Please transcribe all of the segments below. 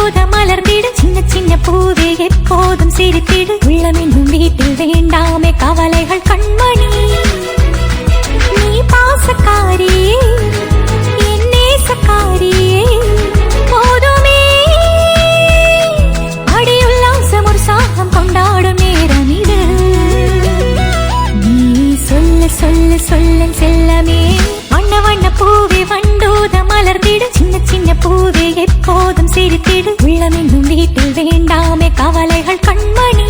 வண்டூத மலர்ந்திடு சின்ன சின்ன பூவே எப்போதும் சிரித்திடு உள்ளமென்னும் வீட்டில் வேண்டாமே கவலைகள் கண்மணி நீ பாசக்காரி என் நேசக்காரியே போதுமே அடி உல்லாசம் உற்சாகம் கொண்டாடும் நேரம் இது நீ சொல்ல சொல்ல சொல்ல செல்லமே வண்ண வண்ண பூவே வண்டூத மலர்ந்திடு சின்ன சின்ன பூவே எப்போதும் சிரித்திடு உள்ளமென்னும் வீட்டில் வேண்டாமே கவலைகள் கண்மணி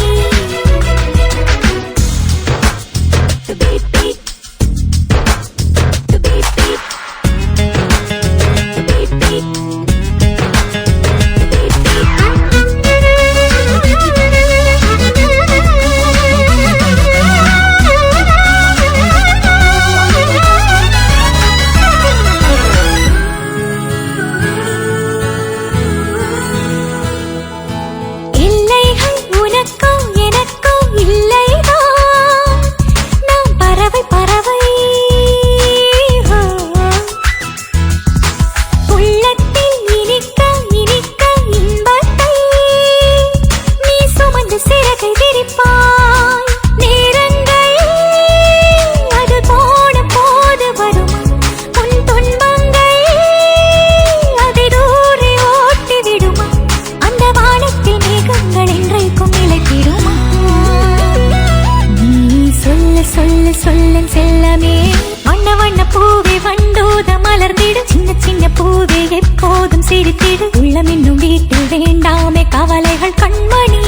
சொல்லும் செல்லமே வண்ண வண்ண பூவே வண்டூத மலர்ந்திடு சின்ன சின்ன பூவே எப்போதும் சிரித்திடு உள்ளமென்னும் வீட்டில் வேண்டாமே கவலைகள் கண்மணி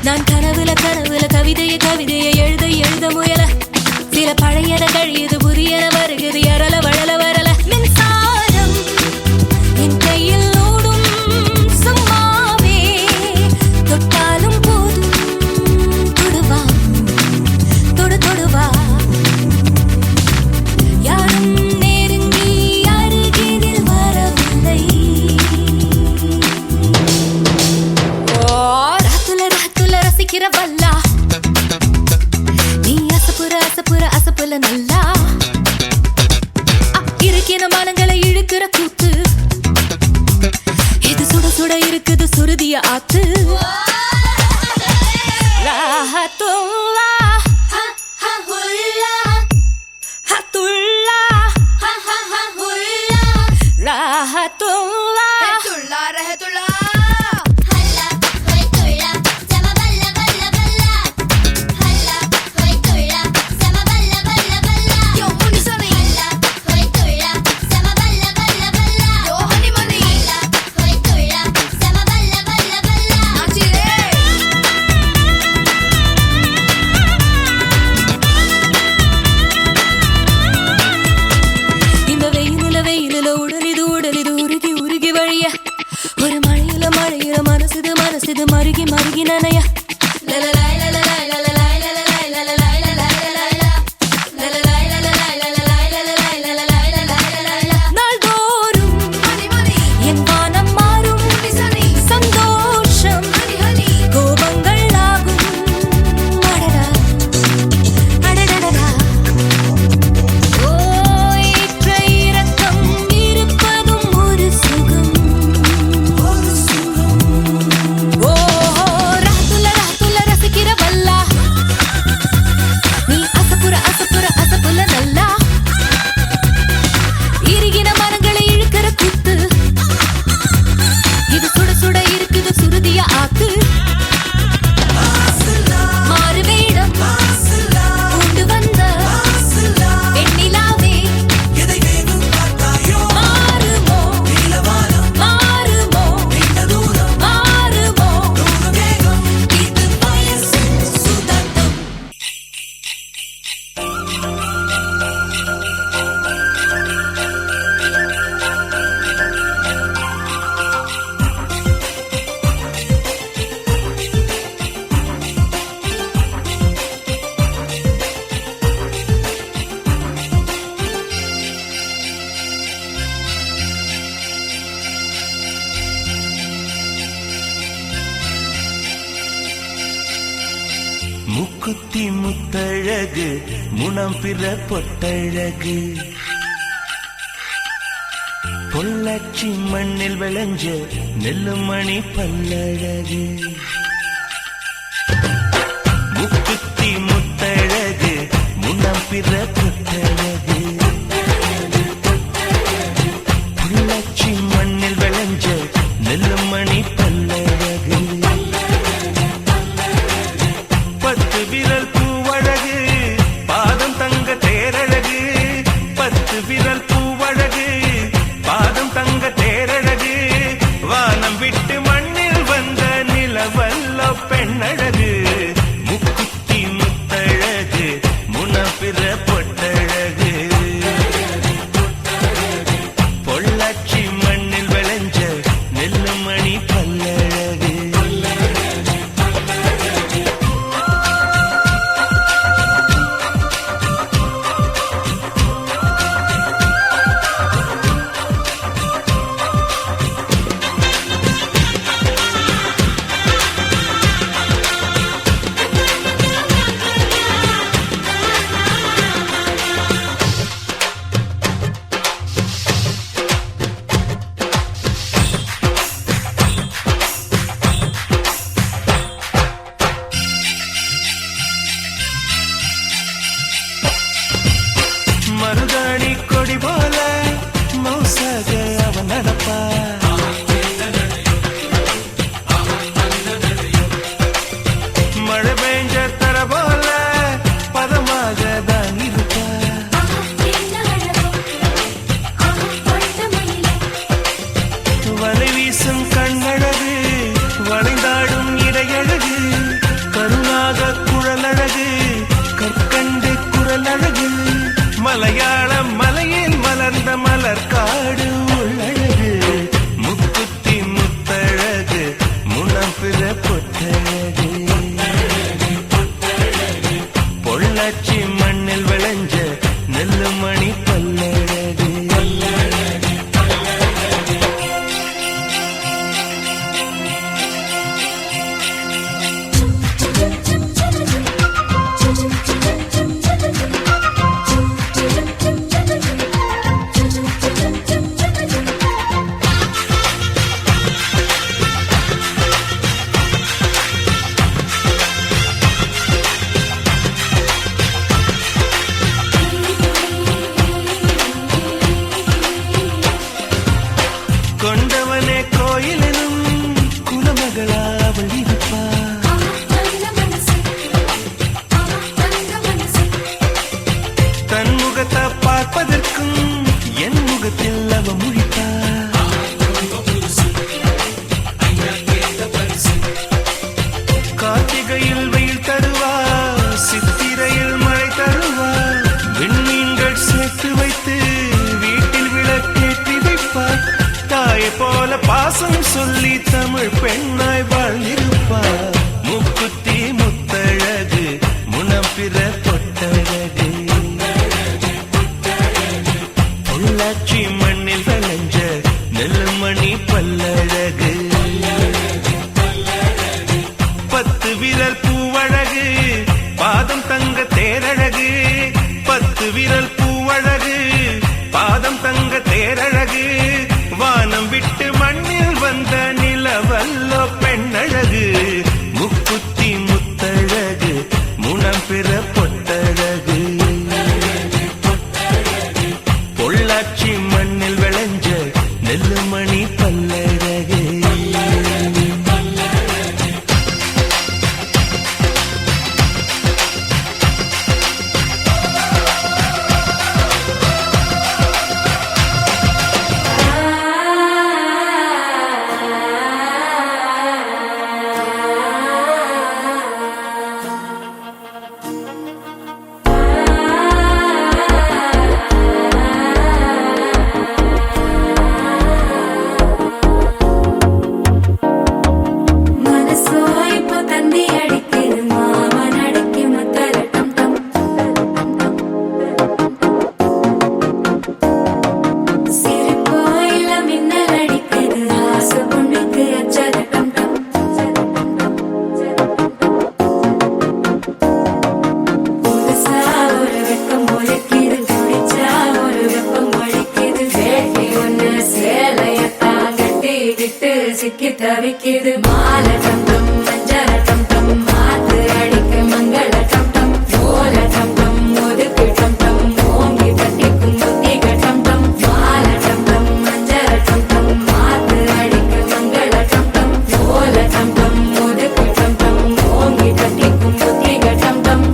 நான் கனவுல கவிதையை எழுத முயல சில பழையன கழியுது புதியன வருகுது எரல வளல வரல மின்சாரம் என் கையில் ஓடும் சும்மாவே தொட்டாலும் போதும் தொடுவா தொடுவா யாரும் நெருங்கி அருகினில் வரவில்லை ராத்துல ரசிக்கிற வல்லா நீ அசப்புல நல்லா இருக்கின மனங்களை இழுக்கிற கூத்து சுட இருக்குது சுருதிய ஆத்து ராஹத்துல்லா ஹத்துல்லா ராஹத்துல்லா ரஹத்துல்லா ஒரு மழையில மழையில மனசுது மனசுது மருகி மருகி நனையா நாள்தோறும் என் வானம் மாறும் சந்தோஷம் கோபங்கள் ஆகும் அடடா அடடடடா ஓய்ற்ற இரக்கம் இருப்பதும் ஒரு சுகம் முக்குத்தி முத்தழகு முனம் பிற பொட்டழகு பொள்ளாச்சி மண்ணில் விளைஞ்ச நெல்லுமணி பல்லழகு முக்குத்தி முத்தழகு முனம் பிற பொட்டழகு பொள்ளாச்சி மண்ணில் விளைஞ்ச நெல்லுமணி பல்லழகு பத்து விரல் பூவழகு பாதம் தங்க தேரழகு பத்து விரல் பூவழகு பாதம் தங்க தேரழகு வானம் விட்டு மண்ணில் வந்த நிலவல்ல பெண்ணழகு முக்குத்தி முத்தழகு முனப்பிற பொட்டழகு பாசம் சொல்லி தமிழ் பெண்ணாய் வாழ்ந்திருப்பார். முக்குத்தி முத்தழகு முனம் பிற பொட்டழகு பொள்ளாச்சி மண்ணில் விளைஞ்ச நெல்லுமணி பல்லழகு. 10 விரல் பூவழகு பாதம் தங்க தேரழகு. 10 விரல் பூவழகு பாதம் தங்க தேரழகு. வானம் விட்டு மண்ணில் வந்த நிலவல்லோ பெண்ணழகு. முக்குத்தி முத்தழகு முனம் பிற பொட்டழகு பொள்ளாச்சி மண்ணில் விளைஞ்ச நெல்லுமணி பல்லழகு. சிக்கி தவிக்குது மாலை டம் டம் மஞ்சள் டம் டம் மாத்து அடிக்க மங்கள டம் டம் ஓல டம் டம் ஒதுக்கு டம் டம் ஓங்கி தட்டிக்கும் புத்திக டம் டம் மாலை டம் டம் மஞ்சள் டம் டம் மாத்து அடிக்க மங்கள டம் டம் ஓல டம் டம் ஒதுக்கு டம் டம் ஓங்கி தட்டிக்கும் புத்திக டம் டம்.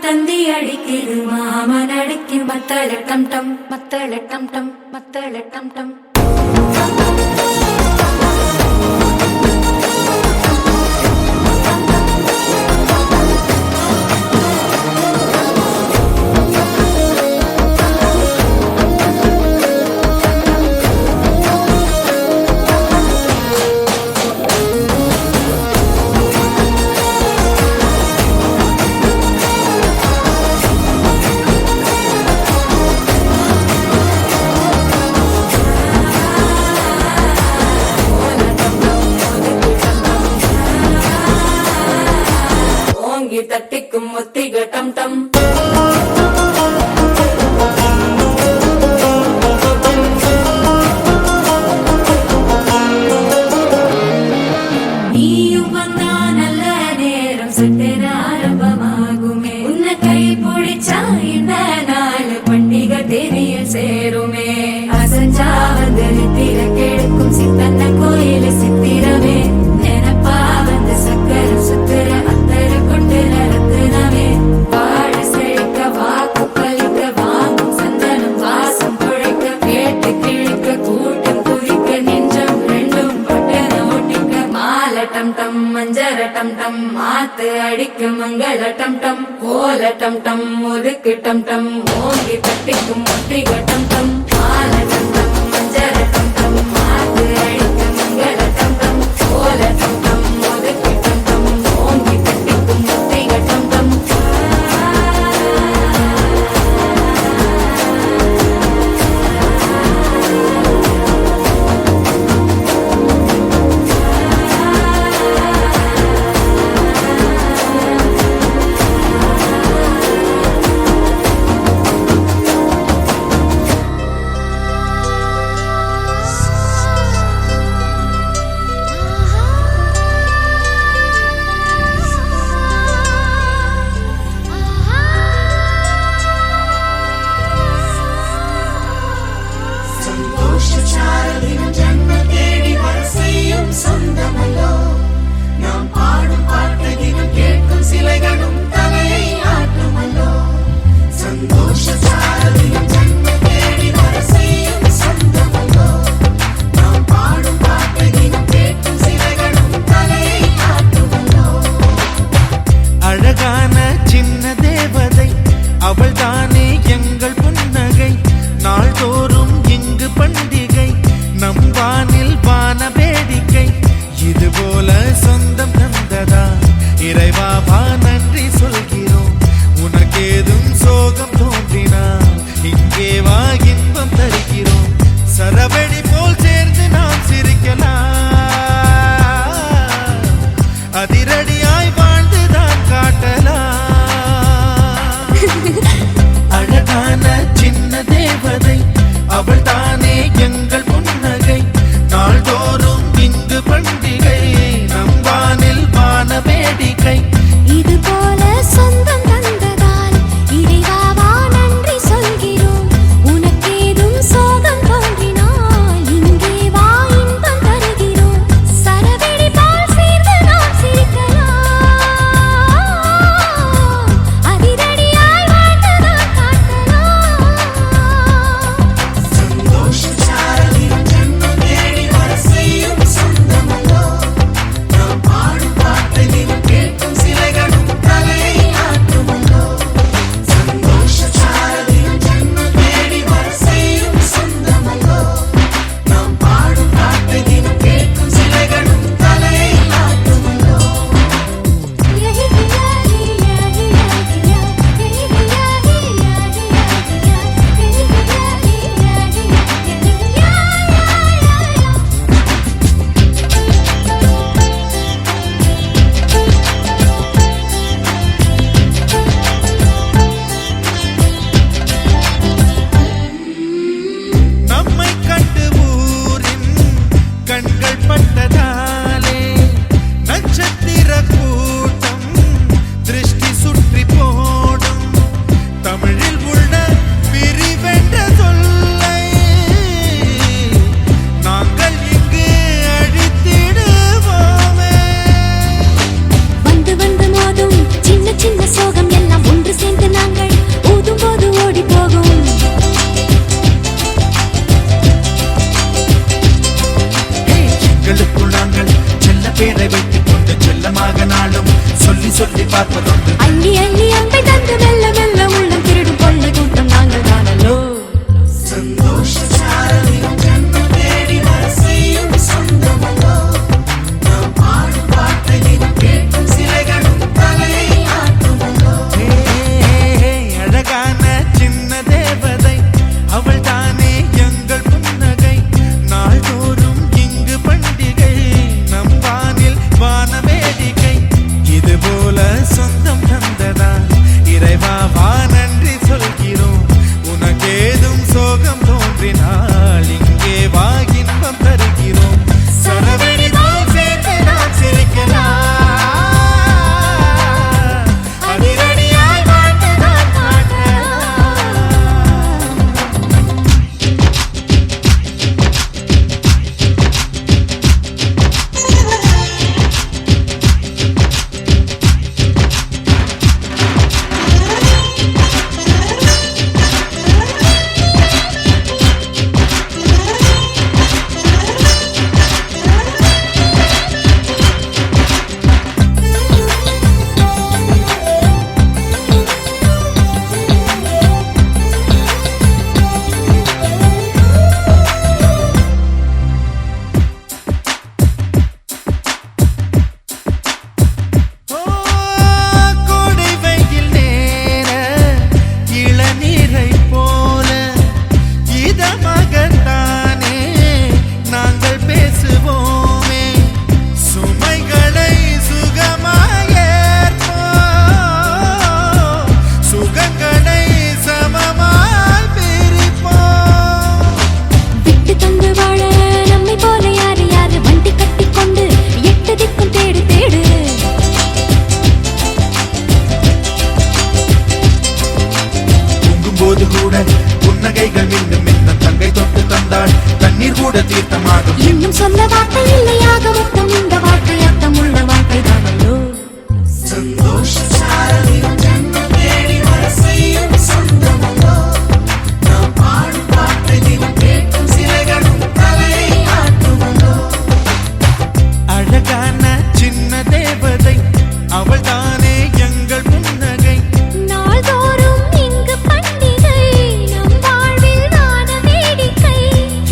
தந்தி அடிக்குது மாமன் அடிக்கு மத்தள டம் டம் மத்தள டம் டம் மத்தள டம் டம். தட்டிக்கும் முத்திக டம் டம். நீயும் வந்தா நல்ல நேரம் சட்டென ஆரம்பமாகுமே. உன்னை கை பிடிச்சா இந்த நாள் பண்டிகை தேனியில் சேருமே. அசஞ்சா வந்து நித்திர கெடுக்கும் சித்தன்ன கோயில சித்திரமே. நினப்பா வந்து சக்கர சுத்துற அத்தர கொண்டு நடத்துனவே. வாழ செழிக்க வாக்கு பலிக்க வாங்கும் சந்தனம் வாசம் குழைக்க கேட்டு கிழிக்க கூட்டம் குதிக்க நெஞ்சம் ரெண்டும் பட்டன ஒட்டிக்க. மாலை டம் டம் மஞ்சர டம் டம் மாத்து அடிக்க மங்கள டம் டம் கோல டம் டம் ஒதுக்கு டம் டம் ஓங்கி தட்டிக்கும் முத்திக டம் டம். மாலை டம் டம் மஞ்சர டம் டம் மாத்து அடிக்க மங்கள டம் டம் கோல டம் டம் ஒதுக்கு டம் டம் ஓங்கி தட்டிக்கும் முத்திக டம் டம். பேரை வைத்துக் கொண்டு செல்லமாக நாளும் சொல்லி சொல்லி பார்ப்பதுண்டு. அள்ளி அள்ளி அன்பை தந்து மெல்ல மெல்ல உள்ளம் திருடும் கொள்ளை கூட்டம் நாங்கள் தானல்லோ. சந்தோஷ சாரதியும் ஜன்மம் தேடி வர செய்யும் சொந்தமல்லோ. நாம் பாடும் பாட்டை தினம் கேட்கும் சிலைகளும் தலையை ஆட்டுமல்லோ. அழகான சின்ன தேவதை அவள் தானே எங்கள் புன்னகை. நாள்தோறும் இங்கு பண்டிகை நம் வானில் வான வேடிக்கை. இது போல சொந்தம் தந்ததா இறைவா வா நன்றி சொல்கிறோம். உனக்கேதும் சோகம் தோன்றினால் இங்கே வா இன்பம் தருகிறோம். சரவெடி தான் சேர்த்து நாம் சிரிக்கலாம். அதிரடியாய் வாழ்ந்துதான் காட்டலாம். கோடை வெயில் நேர இளநீரை போல இதமாகத்தானே நாங்கள் பேசுவோமே. சுமைகளை சுகமாயேற்போம், சுகங்களை சமமாய் பிரிப்போம். விட்டு தந்து வாழ நம்மை போல யாரு யாரு வண்டி கட்டி கொண்டு எட்டு திக்கும் தேடு தேடு. தூங்கும்போது கூட புன்னகைகள் மின்னும் மின்னும் தங்கை தொட்டு தந்தாள் தண்ணீர் கூட தீர்த்தமாகும். இன்னும் சொல்ல வார்த்தை இல்லையாக மொத்தம் இந்த வாழ்க்கை அர்த்தம் உள்ள வாழ்க்கை தானல்லோ. சந்தோஷ சாரதியும் ஜன்மம் தேடி வர செய்யும் சொந்தமல்லோ. நாம் பாடும் பாட்டை தினம் கேட்கும் சிலைகளும் தலையை ஆட்டுமல்லோ. அழகான சின்ன தேவதை அவள் தானே எங்கள் புன்னகை. நாள்தோறும் இங்கு பண்டிகை நம் வாழ்வில் வான வேடிக்கை.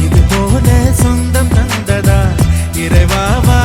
இது போல சொந்தம் தந்ததா இறைவா வா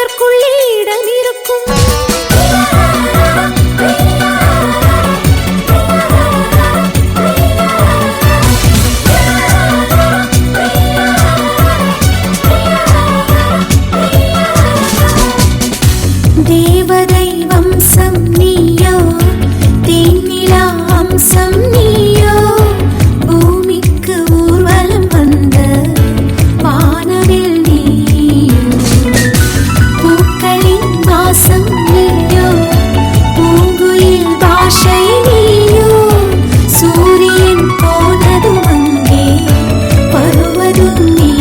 அதற்குள்ளே இடம் இருக்கும். தேவதை வம்சம் நீயோ, தேனிலா அம்சம் நீயோ, பூமிக்கு ஊர்வலம் வந்த வானவில் நீயோ, பூக்களின் வாசம் நீயோ, பூங்குயில் பாஷை நீயோ, சூரியன் போனதும் அங்கே வருவதும் நீயோ.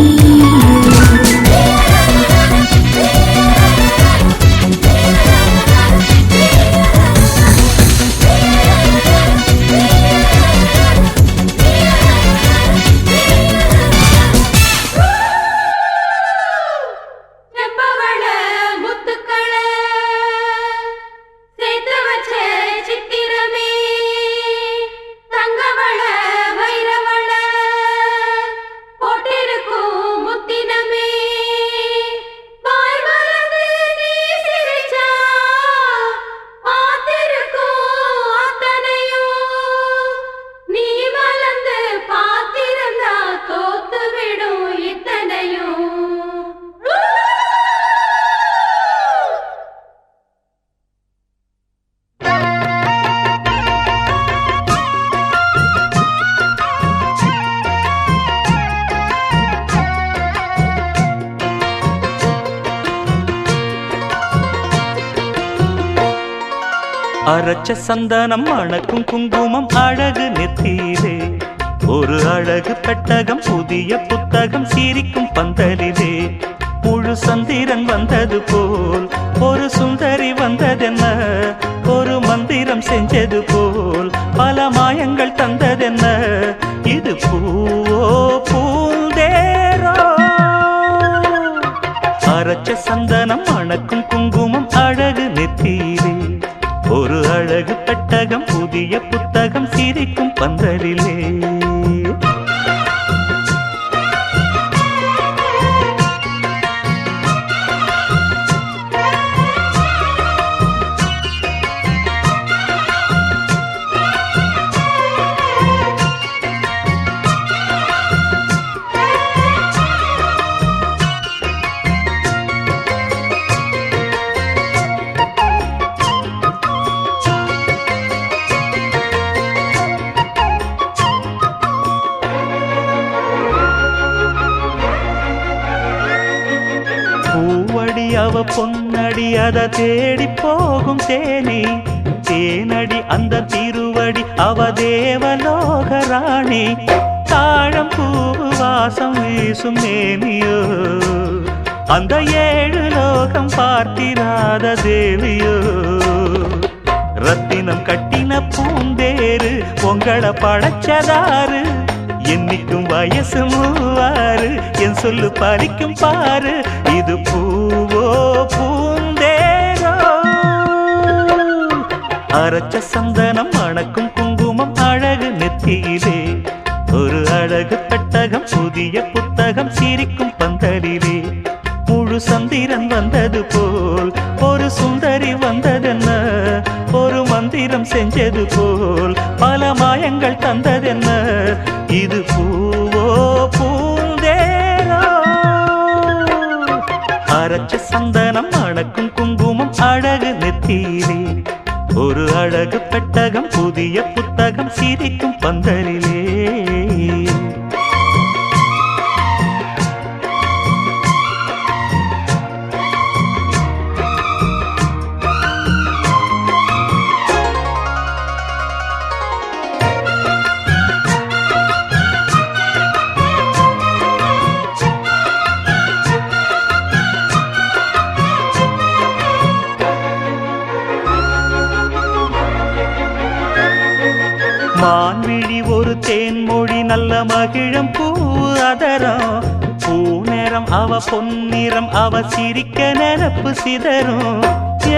அரச்ச சந்தனம் மணக்கும் குங்குமம் அழகு நெத்தியிலே, ஒரு அழகு பெட்டகம் புதிய புத்தகம் சிரிக்கும் பந்தலிலே, முழு சந்திரன் வந்தது போல் ஒரு சுந்தரி வந்ததென்ன, ஒரு மந்திரம் செஞ்சது போல் பல மாயங்கள் தந்ததென்ன, இது பூவோ பூந்தேரோ. அரச்ச சந்தனம் மணக்கும் குங்குமம் அழகு நெத்தியிலே, ஒரு அழகு பெட்டகம் புதிய புத்தகம் சிரிக்கும் பந்தலிலே. அவ பொன்னடி அத தேடி போகும் தேனி, தேனடி அந்த திருவடி அவ தேவலோக ராணி, தாழம் பூ வாசம் வீசும் மேனியோ, அந்த ஏழு லோகம் பார்த்திராத தேவியோ. ரத்தினம் கட்டின பூந்தேரு உங்களை படைச்சதாரு, என்னைக்கும் வயசு மூவாறு என் சொல்லு பறிக்கும் பாரு, இது பூவோ பூந்தேரோ. அரச்ச சந்தனம் மணக்கும் குங்குமம் அழகு நெத்தியிலே, ஒரு அழகு பெட்டகம் புதிய புத்தகம் சிரிக்கும் பந்தலிலே, முழு சந்திரன் வந்தது போல் ஒரு சுந்தரி வந்ததென்ன, ஒரு மந்திரம் செஞ்சது போல் பல மாயங்கள் தந்ததென்ன, இது பூவோ பூந்தேரோ. அரச்ச சந்தனம் மணக்கும் குங்குமம் அழகு நெத்தியிலே, ஒரு அழகு பெட்டகம் புதிய புத்தகம் சிரிக்கும் பந்தலிலே. மான்விழி ஒரு தேன்மொழி நல்ல மகிழம் பூ அதரம், பூநேரம் அவ பொன்னிறம் அவ சிரிக்க நினப்பு சிதறும்,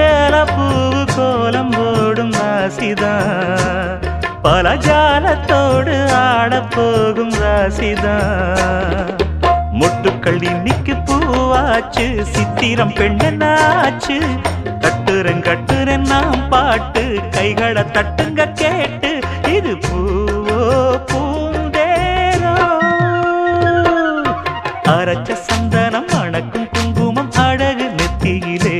ஏலப்பூ கோலம் போடும் ராசிதான், பல ஜாலத்தோடு ஆடப்போகும் ராசிதான், முட்டு பூக்கள் இன்னைக்கு பூவாச்சு, சித்திரம் பெண்ணாச்சு. கட்டுறேன் நாம் பாட்டு, கைகளை தட்டுங்க கேட்டு. இது பூவோ பூந்தேரோ, அரைச்ச சந்தனம் அணக்கும் குங்குமம் அழகு நெத்தியிலே.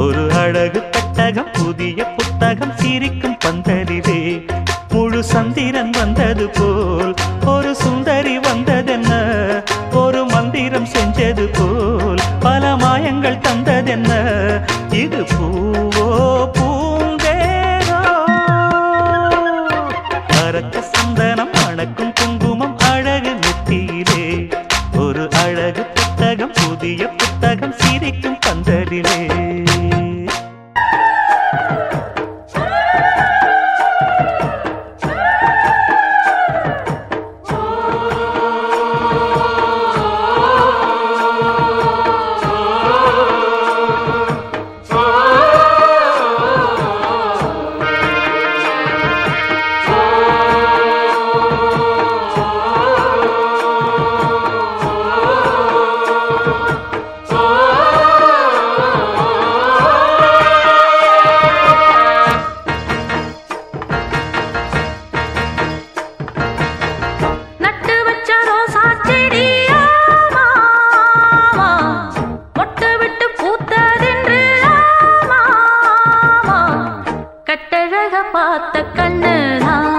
ஒரு அழகு பெட்டகம், புதிய புத்தகம் சிரிக்கும் பந்தலிலே. முழு சந்திரன் வந்தது போல் ஒரு சுந்தரி வந்ததென்ன, ஒரு மந்திரம் செஞ்சது போல் பல மாயங்கள் தந்ததென்ன. இது பூவோ பூந்தேரோ, அரைச்ச சந்தனம் அணக்கும் குங்குமம் அழகு நெத்தியிலே. ஒரு அழகு புத்தகம், புதிய புத்தகம் சிரிக்கும் பந்தலிலே. பார்த்த கண்ணுதான்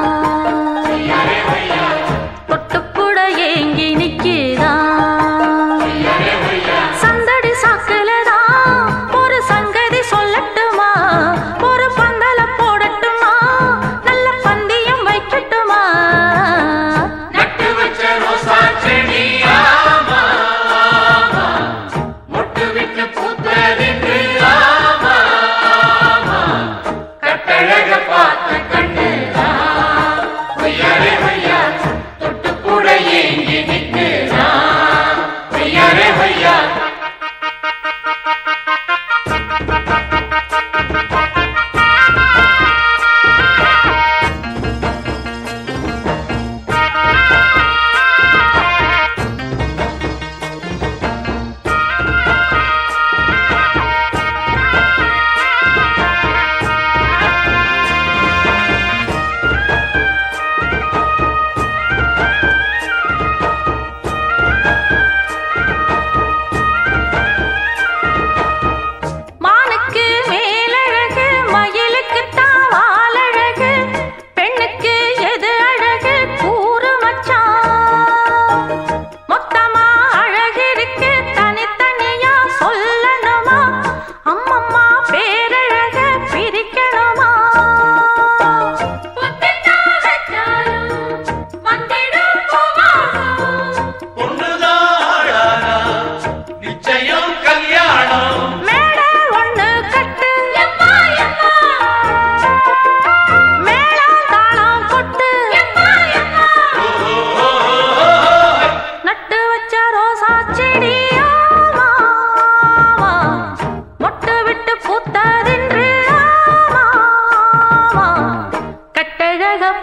தொட்டுப்புட ஏங்கி நிக்கிதான். சந்தடி சாக்குலதான் ஒரு சங்கதி சொல்லட்டுமா, ஒரு பந்தல போடட்டுமா, நல்ல பந்தியம் வைக்கட்டுமா. நட்டு வச்ச ரோசா செடியாமா, மொட்டு விட்டு பூத்ததென்று ஆமா, கட்டழக பார்த்த கண்ணுதான் ஒய்யாரே ஒய்யா, தொட்டு கூட ஏங்கி நிற்கிறான் ஒய்யாரே ஒய்யா.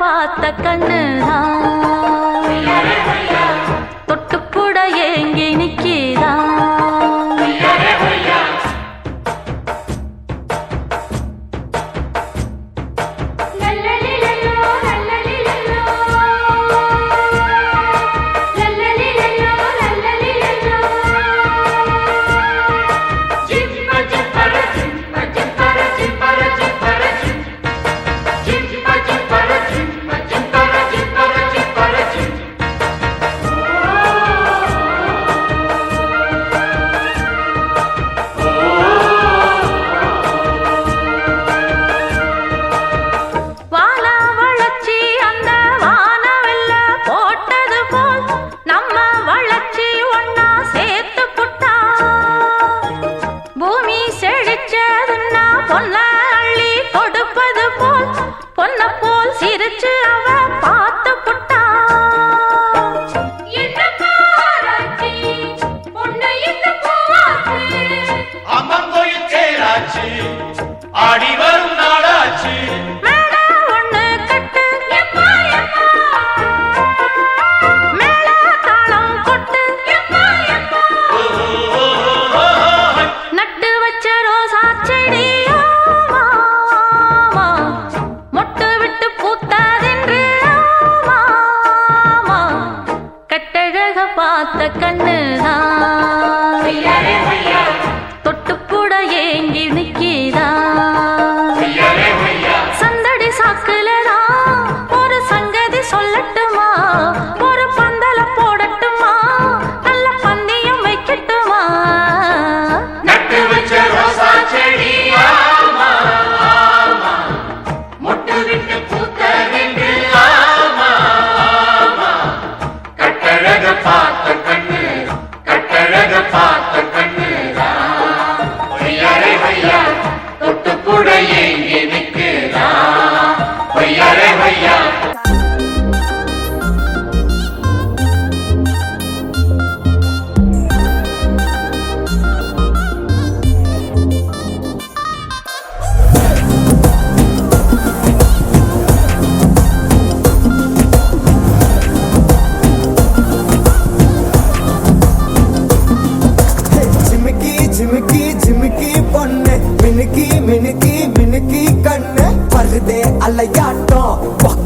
பார்த்த கண்ணுதான் தொட்டுப்புட ஏங்கி நிக்கிதான். சிரிச்சு அவ பார்த்து புட்டா அம்மங்கோயில் சேராச்சு, ஆடி வரும் நாளாச்சு. மேல ஒண்ணு கட்டு மேல தாளம் கொட்டு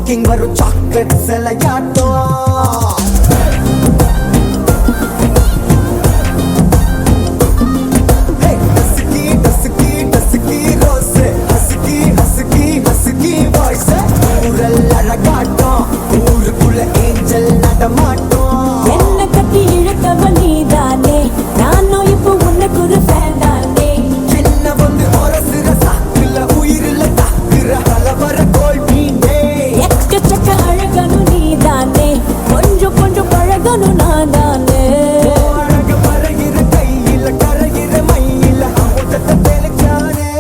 வாக்கிங் வரும் சாக்லேட் சிலையாட்டம் ஊருக்குள்ள ஏஞ்சல் நடமாட்டோம் என்ன கட்டி இழுத்தவ நீதானே நானும் இப்போ உனக்கு ஒரு ஃபேன் தானே என்ன வந்து ஒரசுற சாக்குல உயிரில தாக்குற கலவர கோல் மீனே எக்கச்சக்க அழகனு நீதானே கொஞ்சம் கொஞ்சம் பழகனும் நான் தானே அழக பழகிற கையில கரைகிற மயில அமுதத்தை தெளிச்சானே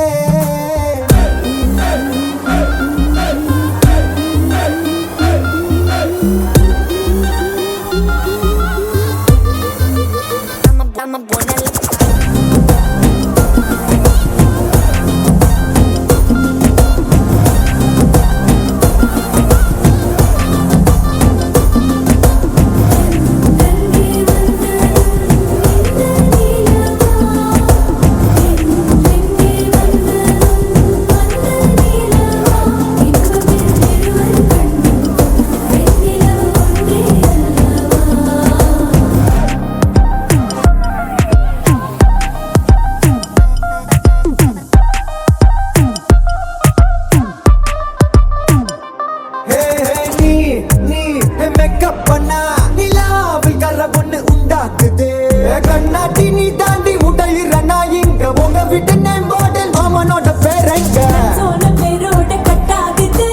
கண்ணாட்டி நீ தாண்டி உடையிற நான் இங்க உங்க விட்டு நேம்போடல் மாமனோட பேரங்க சோன பேரோட கட்டாகுது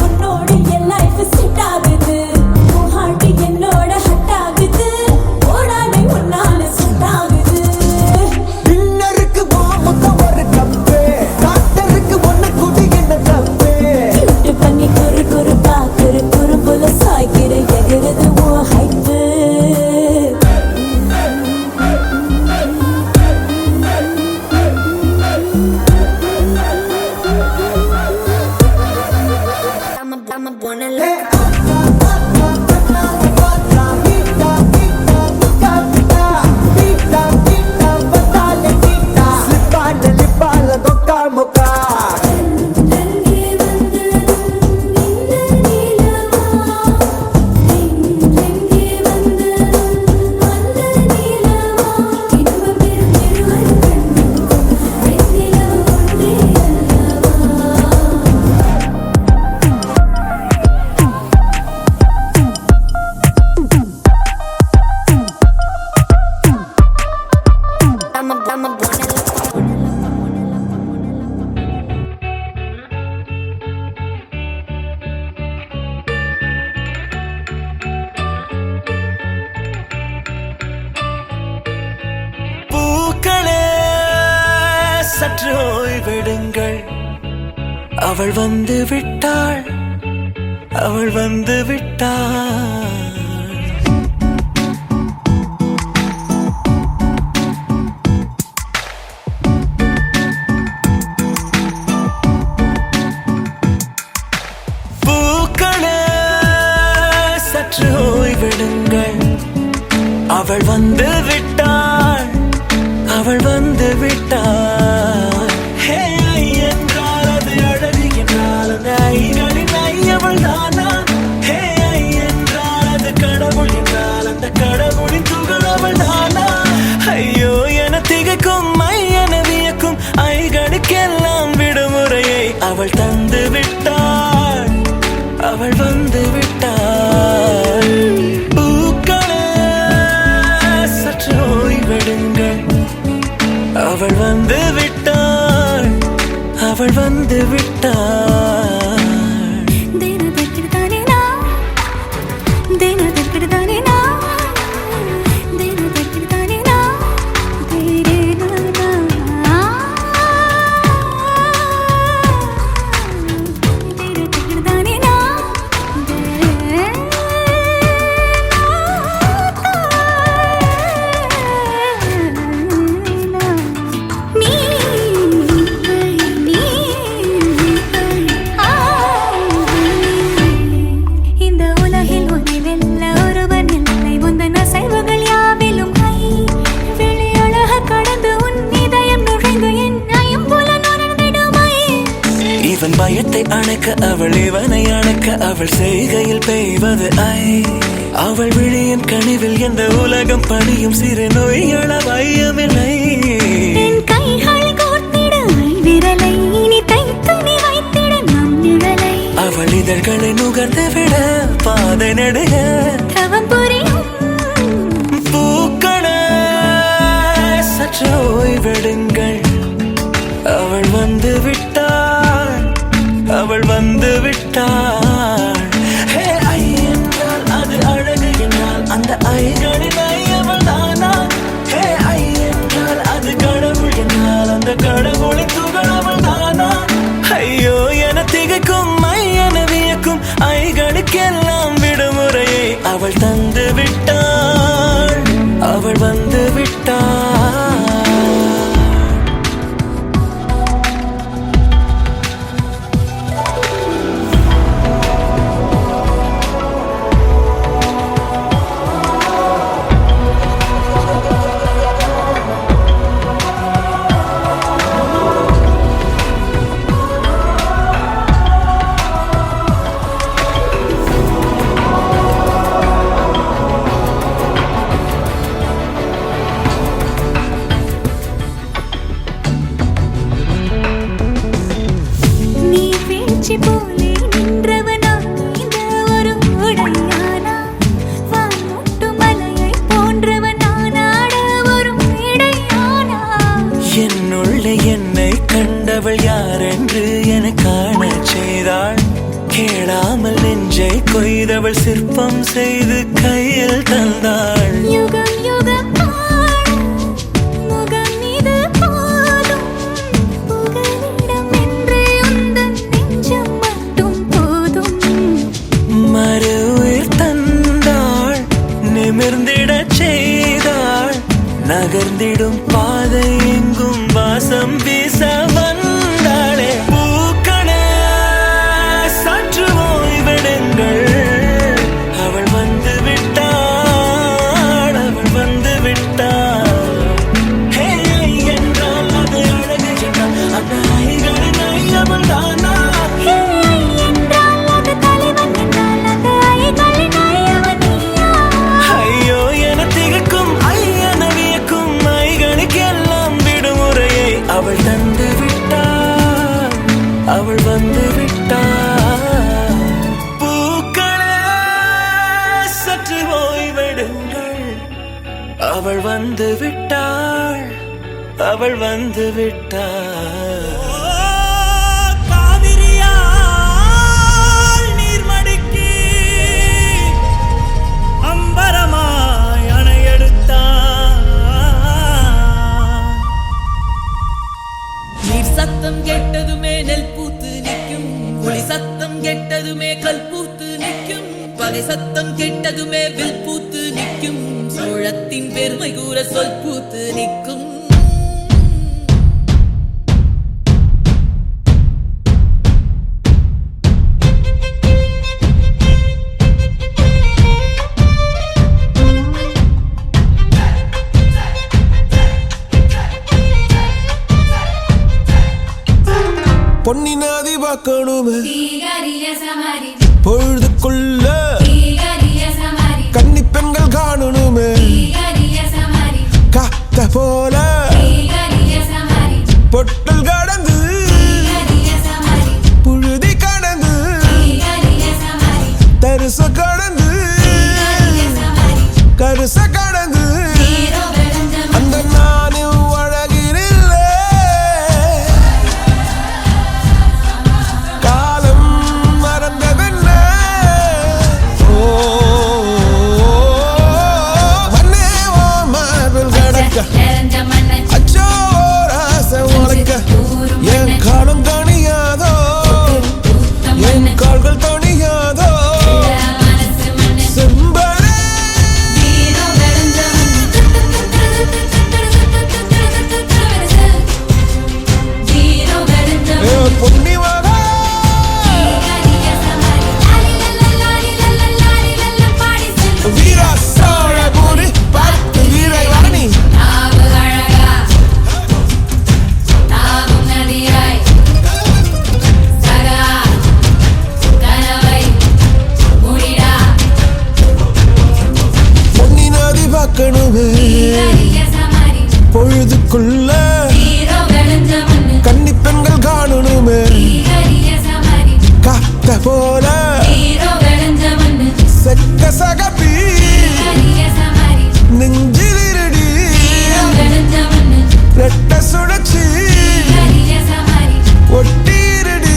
உன்னோட என் லைஃப் செட் ஆகுது உன் ஹார்ட் என்னோட ஹட் ஆகுது ஓடானே உன்னால செட் ஆகுது டின்னருக்கு மாமுக்க ஒரு கப்பு டாக்டருக்கு ஒன்னு குடி என்ன தப்பு கியூட் பண்ணி குறு குறு பாக்குற குறும்புல சாய்க்கிற எகிறது உன் ஹைப்பு சற்று ஓய்வெடுங்கள் அவள் வந்து விட்டாள் அவள் வந்து விட்டாள் பூக்களே சற்று ஓய்வெடுங்கள் அவள் வந்து விட்டாள் அவள் வந்து விட்டாள் என்றால் அது அழகு என்றால் அந்த ஐகளின் ஐயவள் தானா என்றால் அது கடவுள் என்றால் அந்த கடவுளின் துகள் அவள் தானா ஐயோ என திகைக்கும் என வியக்கும் ஐகளுக்கெல்லாம் விடுமுறையை அவள் தந்து விட்டாள் அவள் வந்து விட்டாள் பூக்களே சற்று ஓய்வெடுங்கள் அவள் வந்து விட்டாள் அவள் வந்து விட்டாள் நீ அணைக்க அவள் இவனை அணைக்க அவள் செய்கையில் பெய்வது ஐ அவள் விழியின் கனிவில் எந்த உலகம் பணியும் சிறு நோய்கள வையமில்லை என் கைகள் கோர்த்திட விரலை இனி தைத்து நீ வைத்திட நம் நிழலை அவள் இதழ்களை நுகர்ந்து விட பாதை நடுக தவம் புரியும் பூக்களே சற்று ஓய்வெடுங்கள் அவள் வந்து விட்டாள் அவள் வந்து விட்டாள் ஹே ஐ என்றால் அது அழகு என்றால் அந்த ஐகளின் ஐ அவள் தானா ஹே ஐ என்றால் அது கடவுள் என்றால் அந்த கடவுளின் துகள் அவள் தானா ஐயோ என திகைக்கும் ஐ என வியக்கும் ஐகளுக்கெல்லாம் விடுமுறையை அவள் தந்து விட்டாள் அவள் வந்து விட்டாள் நீ வீழ்ச்சி போலே நின்றவனா இந்த ஒரு உடையானா வான்முட்டு மலையை போன்றவனா நாட ஒரு இடையானா என்னுள்ளே என்னை கண்டவள் யார் என்று என காண செய்தாள் கேளாமல் நெஞ்சை கொய்தவள் சிற்பம் செய்து கையில் தந்தாள் யுகம் யுகம் ஆடும் முகம் இது போதும் புகலிடம் என்று உந்தன் நெஞ்சம் மட்டும் போதும் மறு உயிர் தந்தாள் நிமிர்ந்திடச் செய்தாள் நகர்ந்திடும் பாதை எங்கும் வாசம் வீச வந்தாளே பூக்களே சற்று ஓய்வெடுங்கள் அவள் வந்து விட்டாள் அவள் வந்து விட்டாள் ஹே என்றால் அது அழகு என்றால் அந்த ஐகளின் ஐ அவள் தானா ஹே என்றால் அது தலைவன் என்றால் அந்த ஐகளின் ஐயவன் நீயா ஐயோ என திகைக்கும் ஐ என வியக்கும் ஐகளுக்கெல்லாம் விடுமுறையை அவள் தந்து விட்டாள் அவள் வந்து விட்டாள் பூக்களே சற்று ஓய்வெடுங்கள் அவள் வந்து விட்டாள் அவள் வந்து விட்டாள் காவிரியால் நீர்மடிக்கு அம்பரமாய் அணையெடுத்தான் நீர் சத்தம் கேட்டதுமே நெல் பூத்து நிற்கும் ஒளி சத்தம் கேட்டதுமே கல் பூத்து நிற்கும் பகை சத்தம் கேட்டதுமே வில் பூத்து நிற்கும் சோழத்தின் பெருமை கூற சொல் பூத்து நிற்கும் பொன்னி நாதி பார்க்கணுமே பொழுதுக்குள்ள கன்னி பெண்கள் காணணுமே காத்த போல பொட்டல் கடந்து புழுதி கடந்து தரிச கடந்து கருச கடந்து அந்த நானும் அழகினில்ல காலம் மறந்தவென்ன ஓ வண்ணே ஓ மார்பில் கடக்க அச்சோ ராச உனக்க என் காலம் தணியாதோ என் கால்கள் தணியாதோ செம்பரே பொழுதுக்குள்ள கன்னி பெண்கள் காணணுமே காத்த போல செக்க சகப்பி நெஞ்சிலிருடி ரெட்ட சுழற்சி ஒட்டிருடி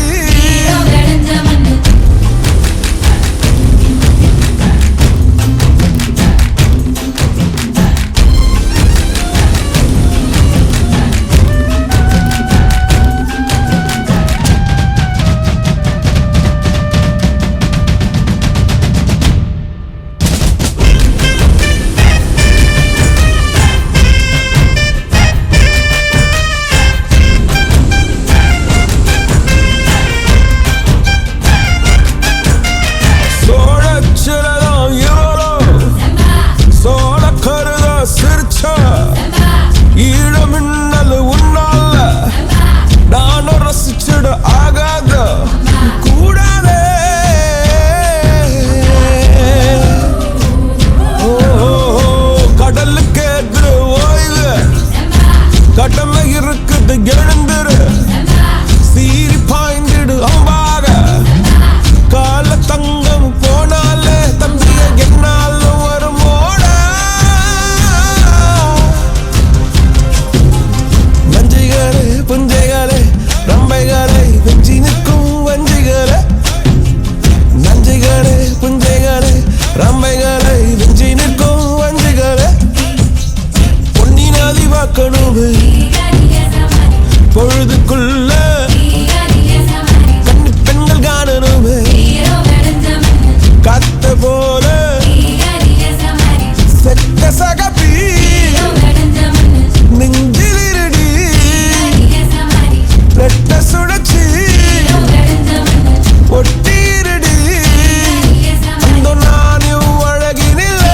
பொழுதுக்குள்ள கன்னி பெண்கள் காணணுமே காத்த போல செக்க சகப்பி நெஞ்சிலிருடி ரெட்ட சுழற்சி ஒட்டிருடி அந்த நானும் அழகினில்லை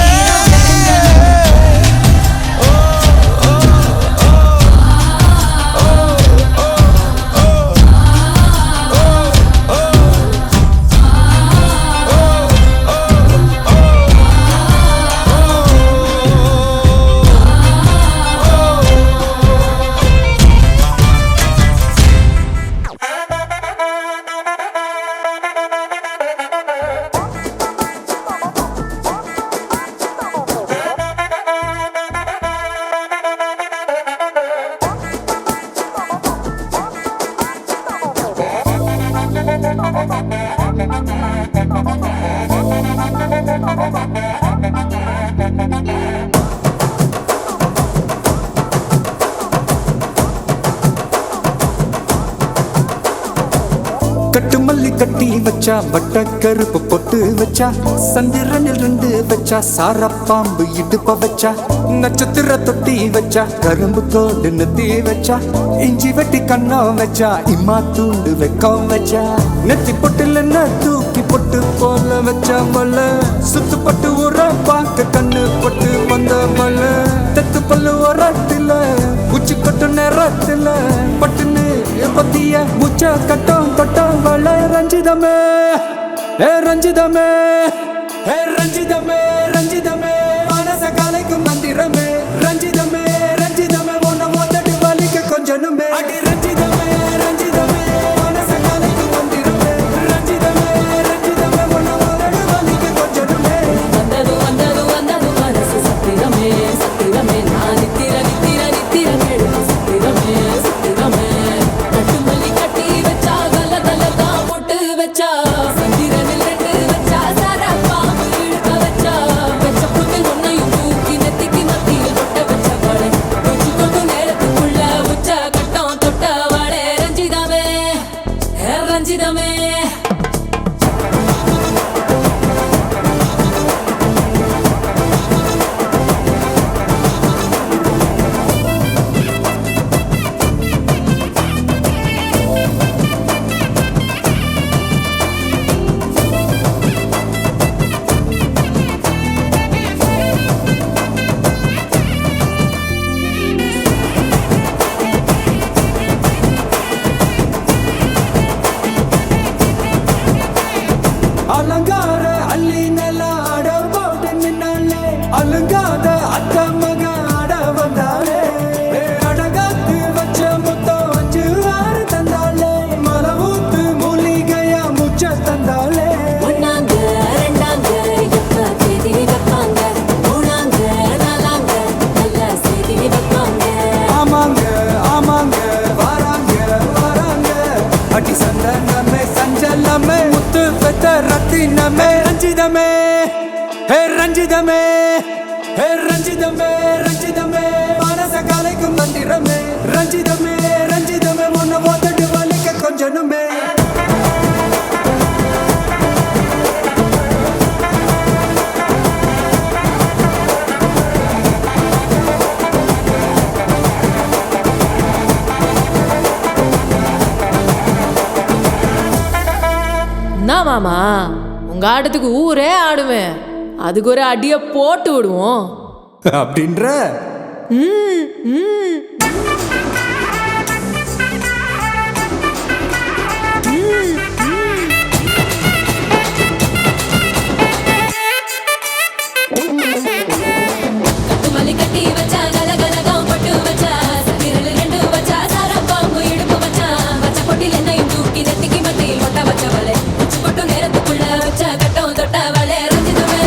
கட்டு மல்லி கட்டி வச்சா வட்ட கருப்பு பொட்டு வச்சா சந்திரனில் 2 வச்சா சார பாம்பு இடுப்ப வச்சா நட்சத்திர தொட்டி வச்சா கரும்பு தோடு நெத்தி வச்சா இஞ்சி வெட்டி கண்ணம் வச்சா இம்மா தூண்டு வெக்கம் வச்சா நெத்தி பொட்டுல தூக்கி பொட்டு போல வச்சா மல்ல சுத்து பட்டு உர பார்க்க கண்ணு பொட்டு வந்த மல்ல தெத்து பல்லு உரத்துல உச்சி கொட்டு நேரத்துல பட்டுன்னு பத்திய முச்ச கட்டம் தொட்டம் வள ரஞ்சிதமே ஏ ரஞ்சிதமே ஏ ரஞ்சிதமே ரஞ்சிதமே மனச கலைக்கும் மந்திரமே ரஞ்சிதமே ரஞ்சிதமே உன்னை மொத்தடி வலிக்க கொஞ்சனுமே அடி ரஞ்சிதமே ரஞ்சிதமே மனச கலைக்கும் மந்திரமே ரஞ்சிதமே ரஞ்சிதமே உன்னை மொத்தடி வலிக்க கொஞ்சனுமே வந்தது வந்தது வந்தது மனசு சத்திரமே சத்திரமே நான் நித்திர நித்திர நித்திர கேடு சத்திரமே சத்திரமே கட்டு மல்லி கட்டி வச்சா கல கல தான் போட்டு வச்சா சந்திரனில் 2 வச்சா சார ரஞ்சிதமே ஹே ரஞ்சிதமே ரஞ்சிதமே மனச கலைக்கும் மந்திரமே ரஞ்சிதமே ரஞ்சிதமே உன்னை ஓதட்டு வலிக்க கொஞ்சனுமே என்ன மாமா உங்க ஆட்டத்துக்கு ஊரே ஆடுவேன் அதுக்கு ஒரு அடிய போட்டு விடுவோம் அப்படின்ற கட்டுமல்லி கட்டி வச்சா கலகலகம் பட்டு வச்சா சதிரல் ரெண்டு வச்சா சாரா பாம்பு இடுப்பு வச்சா வச்ச பொட்டில் என்னையும் தூக்கி நெத்திக்கு மத்தியில் ஒட்ட வச்சவளே உச்சி பொட்டு நேரத்துக்குள்ள வச்ச கட்டம் தொட்டவளே ரஞ்சிதமே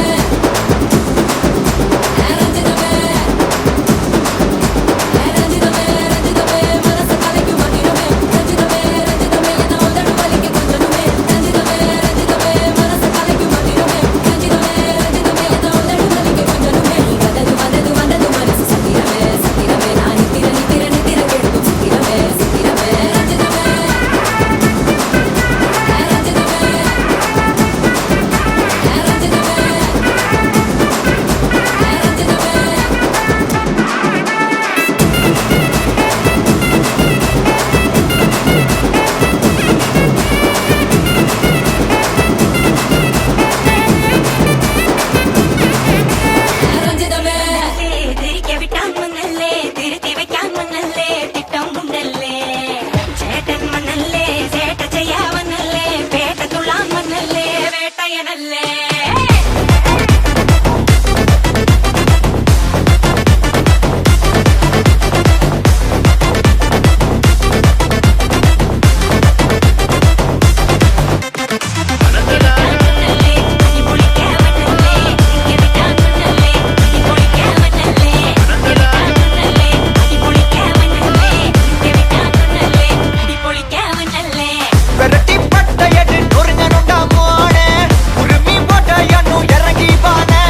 ரஞ்சிதமே ரஞ்சிதமே ரஞ்சிதமே மனச கலைக்கும் மந்திரமே ரஞ்சிதமே ரஞ்சிதமே என்ன உதடு வலிக்க கொஞ்சனுமே ரஞ்சிதமே ரஞ்சிதமே மனச கலைக்கும் மந்திரமே ரஞ்சிதமே ரஞ்சிதமே என்ன உதடு வலிக்க கொஞ்சனுமே வந்தது வந்தது மனசு சத்திரமே சத்திரமே நான் நித்திர நித்திர நித்திர கெடுக்கும் சத்திரமே சத்திரமே ரஞ்சிதமே ரஞ்சிதமே ரஞ்சிதமே திரிக்க விட்டான் மண்ணல்லே திருத்தி வைக்கான் மண்ணல்லே திட்டம் முன்னல்லே சேட்டன் மண்ணல்லே சேட்ட செய்யாவனல்லே பேட்ட துளான் மண்ணல்லே வேட்டையனல்லே விரட்டி பட்டையடு நொறுங்கனுண்டா மோனே உருமி போட்டையனு இறங்கி பானே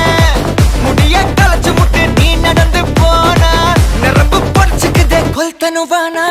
முடிய களைச்சு முட்டு நீ நடந்து போன நரம்பு பொடிச்சுக்குதே கொல்தனுவானா